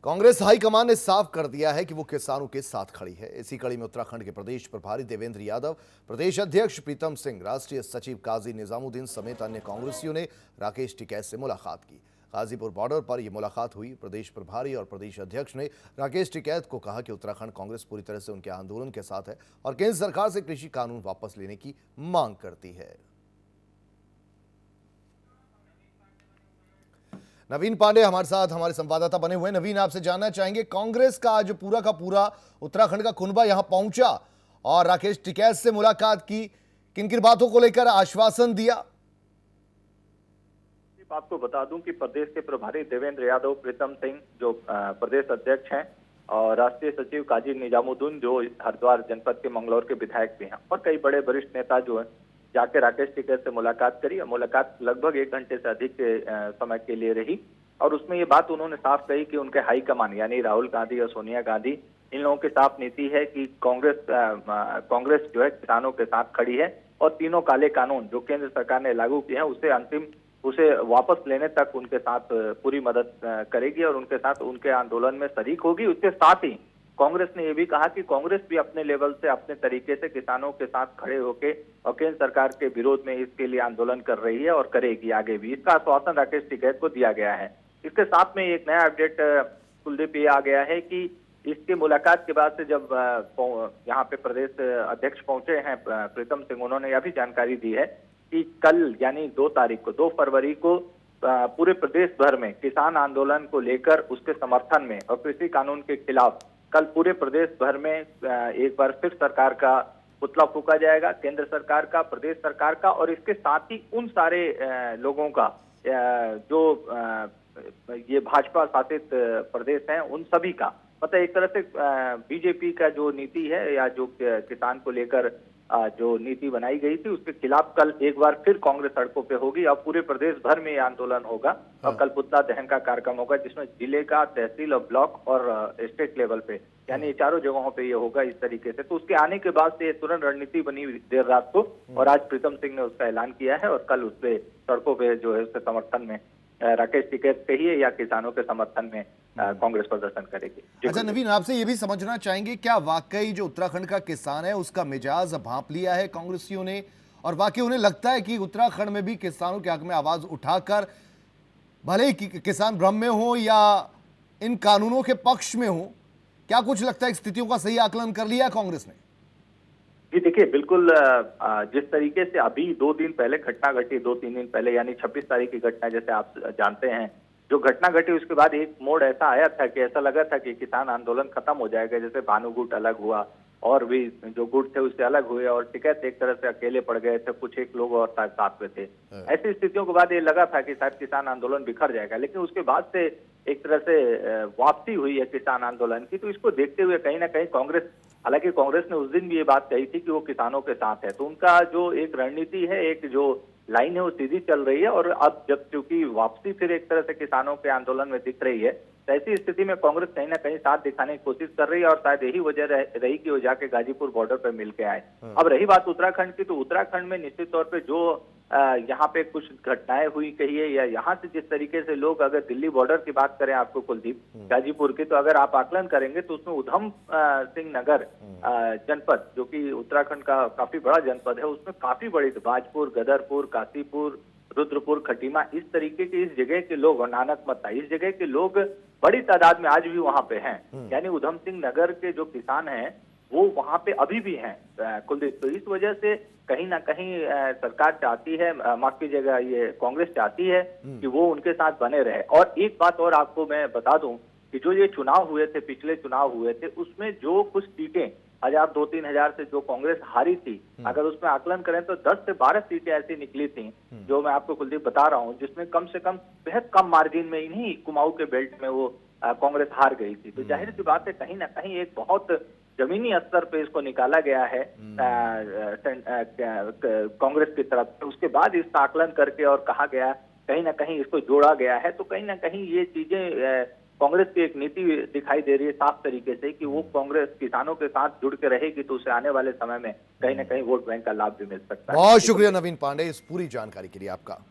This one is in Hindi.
कांग्रेस हाईकमान ने साफ कर दिया है कि वो किसानों के साथ खड़ी है। इसी कड़ी में उत्तराखंड के प्रदेश प्रभारी देवेंद्र यादव, प्रदेश अध्यक्ष प्रीतम सिंह, राष्ट्रीय सचिव काजी निजामुद्दीन समेत अन्य कांग्रेसियों ने राकेश टिकैत से मुलाकात की। गाजीपुर बॉर्डर पर यह मुलाकात हुई। प्रदेश प्रभारी और प्रदेश अध्यक्ष ने राकेश टिकैत को कहा कि उत्तराखंड कांग्रेस पूरी तरह से उनके आंदोलन के साथ है और केंद्र सरकार से कृषि कानून वापस लेने की मांग करती है। नवीन पांडे हमारे साथ हमारे संवाददाता बने हुए हैं। नवीन, आपसे जानना चाहेंगे, कांग्रेस का आज पूरा का पूरा उत्तराखंड का कुनबा यहां पहुंचा और राकेश टिकैत से मुलाकात की, किन किन बातों को लेकर आश्वासन दिया? आपको बता दूं कि प्रदेश के प्रभारी देवेंद्र यादव, प्रीतम सिंह जो प्रदेश अध्यक्ष हैं, और राष्ट्रीय सचिव काजी निजामुद्दीन जो हरिद्वार जनपद के मंगलौर के विधायक भी हैं, और कई बड़े वरिष्ठ नेता जो हैं, जाके राकेश टिकैत से मुलाकात करी। मुलाकात लगभग 1 घंटे से अधिक के समय के लिए रही और उसमें ये बात उन्होंने साफ कही कि उनके हाईकमान यानी राहुल गांधी और सोनिया गांधी, इन लोगों की साफ नीति है कि कांग्रेस जो है किसानों के साथ खड़ी है और तीनों काले कानून जो केंद्र सरकार ने लागू किए हैं उसे वापस लेने तक उनके साथ पूरी मदद करेगी और उनके साथ उनके आंदोलन में शरीक होगी। उसके साथ ही कांग्रेस ने यह भी कहा कि कांग्रेस भी अपने लेवल से अपने तरीके से किसानों के साथ खड़े होकर और केंद्र सरकार के विरोध में इसके लिए आंदोलन कर रही है और करेगी आगे भी। इसका आश्वासन राकेश टिकैत को दिया गया है। इसके साथ में एक नया अपडेट कुलदीप ये आ गया है कि इसकी मुलाकात के बाद से जब यहाँ पे प्रदेश अध्यक्ष पहुंचे हैं प्रीतम सिंह, उन्होंने यह भी जानकारी दी है कि कल यानी 2 फरवरी को पूरे प्रदेश भर में किसान आंदोलन को लेकर उसके समर्थन में और कृषि कानून के खिलाफ कल पूरे प्रदेश भर में एक बार फिर सरकार का पुतला फूंका जाएगा, केंद्र सरकार का, प्रदेश सरकार का, और इसके साथ ही उन सारे लोगों का जो ये भाजपा शासित प्रदेश हैं उन सभी का, मतलब एक तरह से बीजेपी का जो नीति है या जो किसान को लेकर जो नीति बनाई गई थी उसके खिलाफ कल एक बार फिर कांग्रेस सड़कों पे होगी और पूरे प्रदेश भर में ये आंदोलन होगा और कल पुतला दहन का कार्यक्रम होगा जिसमें जिले का, तहसील और ब्लॉक और स्टेट लेवल पे यानी चारों जगहों पे ये होगा इस तरीके से। तो उसके आने के बाद से तुरंत रणनीति बनी देर रात को और आज प्रीतम सिंह ने उसका ऐलान किया है और कल उसपे सड़कों पे जो है उसके समर्थन में राकेश टिकैत कहिए या किसानों के समर्थन में कांग्रेस प्रदर्शन करेगी। अच्छा नवीन, आपसे ये भी समझना चाहेंगे, क्या वाकई जो उत्तराखंड का किसान है उसका मिजाज भांप लिया है कांग्रेसियों ने और वाकई उन्हें लगता है कि उत्तराखंड में भी किसानों के हक में आवाज उठाकर भले ही किसान भ्रम में हो या इन कानूनों के पक्ष में हो, क्या कुछ लगता है स्थितियों का सही आकलन कर लिया कांग्रेस ने? जी देखिए, बिल्कुल जिस तरीके से अभी 2 दिन पहले घटना घटी, 2-3 दिन पहले यानी 26 तारीख की घटना, जैसे आप जानते हैं, जो घटना घटी उसके बाद एक मोड़ ऐसा आया था कि ऐसा लगा था कि किसान आंदोलन खत्म हो जाएगा, जैसे भानु गुट अलग हुआ और भी जो गुट थे उससे अलग हुए और टिकैत एक तरह से अकेले पड़ गए थे, कुछ एक लोग और साथ में थे। ऐसी स्थितियों के बाद ये लगा था कि शायद किसान आंदोलन बिखर जाएगा, लेकिन उसके बाद से एक तरह से वापसी हुई है किसान आंदोलन की। तो इसको देखते हुए कहीं ना कहीं कांग्रेस, हालांकि कांग्रेस ने उस दिन भी ये बात कही थी कि वो किसानों के साथ है, तो उनका जो एक रणनीति है, एक जो लाइन है वो सीधी चल रही है। और अब जब क्योंकि वापसी फिर एक तरह से किसानों के आंदोलन में दिख रही है, तो ऐसी स्थिति में कांग्रेस कहीं ना कहीं साथ दिखाने की कोशिश कर रही है और शायद यही वजह रही कि वो जाके गाजीपुर बॉर्डर पर मिल के आए। अब रही बात उत्तराखंड की, तो उत्तराखंड में निश्चित तौर पे जो यहाँ पे कुछ घटनाएं हुई कहिए या यहाँ से जिस तरीके से लोग, अगर दिल्ली बॉर्डर की बात करें आपको कुलदीप, गाजीपुर की, तो अगर आप आकलन करेंगे तो उसमें उधम सिंह नगर जनपद जो कि उत्तराखंड का काफी बड़ा जनपद है, उसमें काफी बड़ी बाजपुर, गदरपुर, काशीपुर, रुद्रपुर, खटीमा, इस तरीके के इस जगह के लोग और नानक मत्ता, इस जगह के लोग बड़ी तादाद में आज भी वहां पे हैं। यानी उधम सिंह नगर के जो किसान हैं वो वहां पे अभी भी हैं कुलदीप। तो इस वजह से कहीं ना कहीं सरकार चाहती है, माफ कीजिएगा, ये कांग्रेस चाहती है कि वो उनके साथ बने रहे। और एक बात और आपको मैं बता दूं कि जो ये चुनाव हुए थे, पिछले चुनाव हुए थे, उसमें जो कुछ सीटें 1000-2-3 हजार से जो कांग्रेस हारी थी, अगर उसमें आकलन करें तो 10 से 12 सीटें ऐसी निकली थी जो मैं आपको कुलदीप बता रहा हूं, जिसमें कम से कम बेहद कम मार्जिन में इन्हीं कुमाऊं के बेल्ट में वो कांग्रेस हार गई थी। तो जाहिर सी बात है कहीं ना कहीं एक बहुत जमीनी स्तर पे इसको निकाला गया है कांग्रेस की तरफ से। उसके बाद इसका आकलन करके और कहा गया, कहीं ना कहीं इसको जोड़ा गया है। तो कहीं ना कहीं ये चीजें कांग्रेस की एक नीति दिखाई दे रही है साफ तरीके से कि वो कांग्रेस किसानों के साथ जुड़ के रहेगी, तो उसे आने वाले समय में कहीं ना कहीं वोट बैंक का लाभ भी मिल सकता है। बहुत शुक्रिया नवीन पांडे इस पूरी जानकारी के लिए आपका।